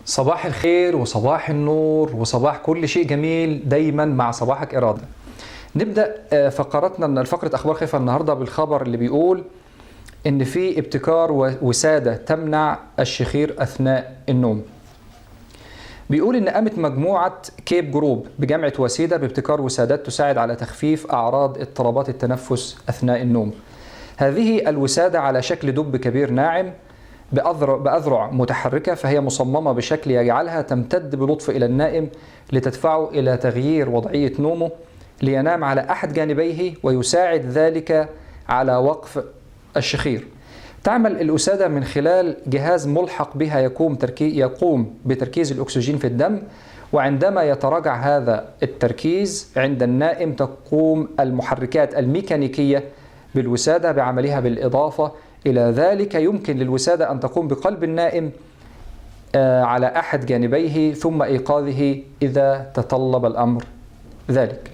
صباح الخير وصباح النور وصباح كل شيء جميل دايما مع صباحك إرادة. نبدأ فقرتنا الفقرة أخبار خفة النهاردة بالخبر اللي بيقول إن في ابتكار وسادة تمنع الشخير أثناء النوم. بيقول إن قامت مجموعة كيب جروب بجامعة وسيدة بابتكار وسادات تساعد على تخفيف أعراض اضطرابات التنفس أثناء النوم. هذه الوسادة على شكل دب كبير ناعم بأذرع متحركة، فهي مصممة بشكل يجعلها تمتد بلطف إلى النائم لتدفعه إلى تغيير وضعية نومه لينام على أحد جانبيه، ويساعد ذلك على وقف الشخير. تعمل الوسادة من خلال جهاز ملحق بها يقوم بتركيز الأكسجين في الدم، وعندما يتراجع هذا التركيز عند النائم تقوم المحركات الميكانيكية بالوسادة بعملها. بالإضافة إلى ذلك يمكن للوسادة أن تقوم بقلب النائم على أحد جانبيه ثم إيقاظه إذا تطلب الأمر ذلك.